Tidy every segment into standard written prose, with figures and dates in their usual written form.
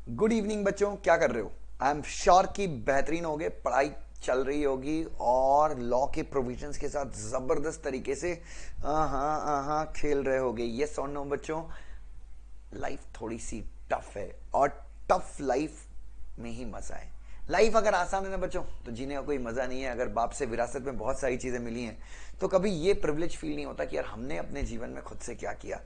Good evening बच्चों, क्या कर रहे हो? आई एम श्योर कि बेहतरीन होगे, पढ़ाई चल रही होगी और लॉ के प्रोविजंस के साथ जबरदस्त तरीके से खेल रहे होगे। यस और नो बच्चों? लाइफ थोड़ी सी टफ है और टफ लाइफ में ही मजा है। लाइफ अगर आसान है ना बच्चों, तो जीने का कोई मजा नहीं है। अगर बाप से विरासत में बहुत सारी चीजें मिली हैं तो कभी ये प्रिविलेज फील नहीं होता कि यार हमने अपने जीवन में खुद से क्या किया।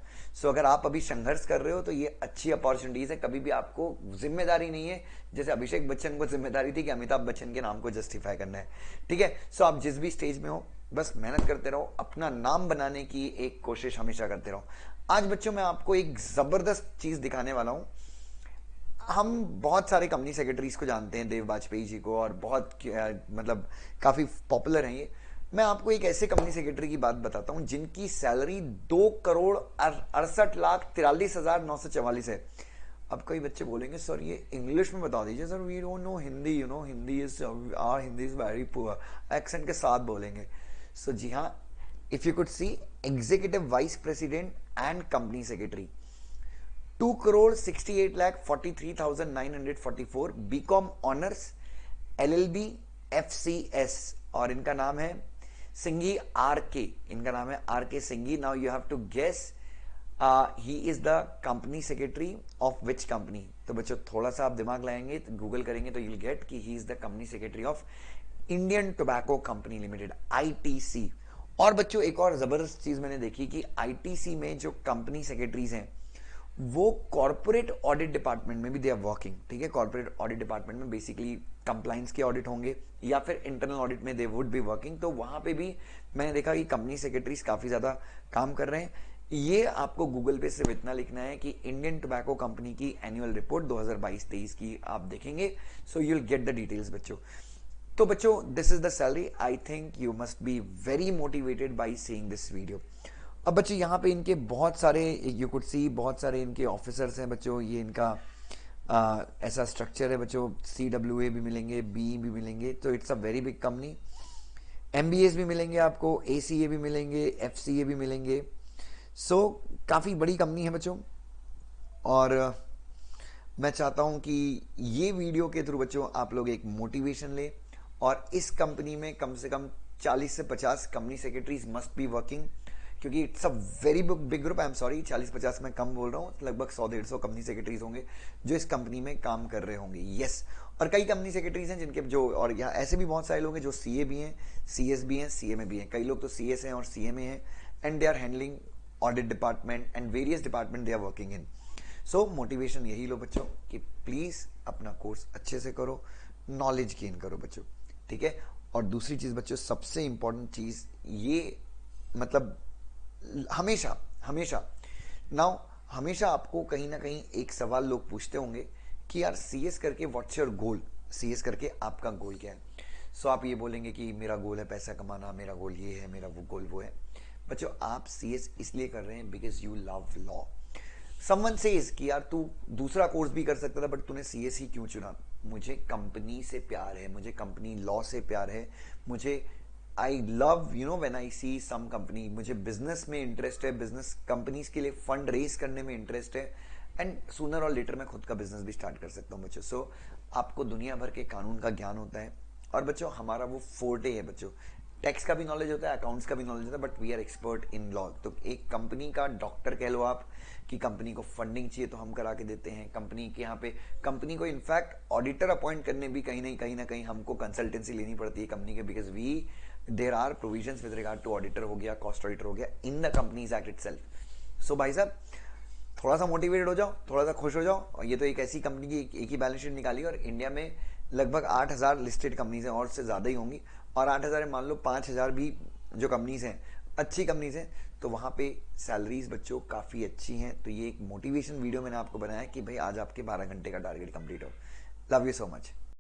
अगर आप अभी संघर्ष कर रहे हो तो ये अच्छी अपॉर्चुनिटीज है। कभी भी आपको जिम्मेदारी नहीं है, जैसे अभिषेक बच्चन को जिम्मेदारी थी कि अमिताभ बच्चन के नाम को जस्टिफाई करना है। ठीक है, आप जिस भी स्टेज में हो बस मेहनत करते रहो, अपना नाम बनाने की एक कोशिश हमेशा करते रहो। आज बच्चों मैं आपको एक जबरदस्त चीज दिखाने वाला हूं। हम बहुत सारे कंपनी सेक्रेटरीज को जानते हैं, देव वाजपेयी जी को, और बहुत मतलब काफी पॉपुलर हैं ये। मैं आपको एक ऐसे कंपनी सेक्रेटरी की बात बताता हूं जिनकी सैलरी 2 करोड़ 68 लाख 43 हजार 944 है। अब कई बच्चे बोलेंगे सर ये इंग्लिश में बता दीजिए। Sir we don't know Hindi, Hindi is our Hindi is very poor. Accent के साथ बोलेंगे। जी हाँ, if you could see, executive vice president and company secretary, 2 crore 68 lakh 43 thousand 944, BCom honours, LLB, FCS, और इनका नाम है सिंघी आर के। इनका नाम है R K Singhi. Now you have to guess he is the company secretary of which company. तो बच्चों थोड़ा सा आप दिमाग लगाएंगे, तो गूगल करेंगे तो यूल गेट कि ही is the company secretary of Indian tobacco company limited, ITC। और बच्चों एक और जबरदस्त चीज मैंने देखी कि ITC में जो कंपनी सेक्रेटरीज हैं वो कॉर्पोरेट ऑडिट डिपार्टमेंट में भी दे आर वर्किंग। ठीक है, कॉर्पोरेट ऑडिट डिपार्टमेंट में बेसिकली कंप्लाइंस के ऑडिट होंगे या फिर इंटरनल ऑडिट में दे वुड बी वर्किंग। तो वहां पे भी मैंने देखा कि कंपनी सेक्रेटरीज काफी ज्यादा काम कर रहे हैं। ये आपको गूगल पे सिर्फ इतना लिखना है कि इंडियन टोबैको कंपनी की एनुअल रिपोर्ट 2022-23 की आप देखेंगे, so you will get the details बच्चों। तो बच्चों this is the salary. I think you must be very motivated by seeing this video. अब बच्चों यहाँ पे इनके बहुत सारे, यू कुड सी, बहुत सारे इनके ऑफिसर्स हैं बच्चों। ये इनका ऐसा स्ट्रक्चर है बच्चों। CWA भी मिलेंगे, BE भी मिलेंगे, तो it's a very big company. MBAs भी मिलेंगे आपको, ACA भी मिलेंगे, FCA भी मिलेंगे। काफ़ी बड़ी कंपनी है बच्चों। और मैं चाहता हूं कि ये वीडियो के थ्रू बच्चों आप लोग एक मोटिवेशन ले, और इस कंपनी में कम से कम 40 से 50 company secretaries must be working, क्योंकि it's a very big group. I am sorry, 40-50 मैं कम बोल रहा हूँ, लगभग 100-150 कंपनी सेक्रेटरीज होंगे जो इस कंपनी में काम कर रहे होंगे। यस, और कई कंपनी सेक्रेटरीज हैं जिनके जो, और यहाँ ऐसे भी बहुत सारे लोग हैं जो CA भी हैं, CS भी हैं, CMA भी हैं। कई लोग तो CS हैं और CMA हैं, and they are handling audit department and various department they are working in. Motivation यही लो बच्चों कि प्लीज अपना कोर्स अच्छे से करो, नॉलेज गेन करो बच्चों। ठीक है, और दूसरी चीज बच्चों, सबसे इंपॉर्टेंट चीज ये, मतलब हमेशा हमेशा नाउ हमेशा आपको कहीं ना कहीं एक सवाल लोग पूछते होंगे कि यार CS करके व्हाट्स योर गोल, CS करके आपका गोल क्या है। आप ये बोलेंगे कि मेरा गोल है पैसा कमाना, मेरा गोल ये है, मेरा वो गोल वो है। बच्चों आप CS इसलिए कर रहे हैं because you love law. Someone says कि यार तू दूसरा कोर्स भी कर सकता था बट तूने CS ही क्यों चुना? मुझे कंपनी से प्यार है, मुझे कंपनी लॉ से प्यार है, मुझे I love when I see some company, मुझे बिजनेस में इंटरेस्ट है, बिजनेस कंपनीज के लिए फंड रेज करने में इंटरेस्ट है, एंड सूनर और लेटर मैं खुद का बिजनेस भी स्टार्ट कर सकता हूँ बच्चों। आपको दुनिया भर के कानून का ज्ञान होता है, और बच्चों हमारा वो फोर्टे है बच्चों। टैक्स का भी नॉलेज होता है, अकाउंट्स का भी नॉलेज होता है, but we are expert in law. तो एक कंपनी का डॉक्टर कह लो आप, कि कंपनी को फंडिंग चाहिए तो हम करा के देते हैं। कंपनी के यहाँ पे कंपनी को इनफैक्ट ऑडिटर अपॉइंट करने भी कहीं ना कहीं हमको कंसल्टेंसी लेनी पड़ती है कंपनी के, because we there are provisions with regard to auditor हो गया, कॉस्ट ऑडिटर हो गया in the companies act itself. भाई साहब थोड़ा सा मोटिवेटेड हो जाओ, थोड़ा सा खुश हो जाओ। और ये तो एक ऐसी कंपनी की एक ही बैलेंस शीट निकाली, और इंडिया में लगभग 8,000 लिस्टेड कंपनीज हैं, और से ज्यादा ही होंगी। और 8,000 मान लो 5,000 भी जो कंपनीज हैं, अच्छी कंपनीज हैं, तो वहां पे सैलरीज बच्चों काफी अच्छी हैं। तो ये एक मोटिवेशन वीडियो मैंने आपको बनाया कि भाई आज आपके 12 घंटे का टारगेट कंप्लीट हो। Love you so much.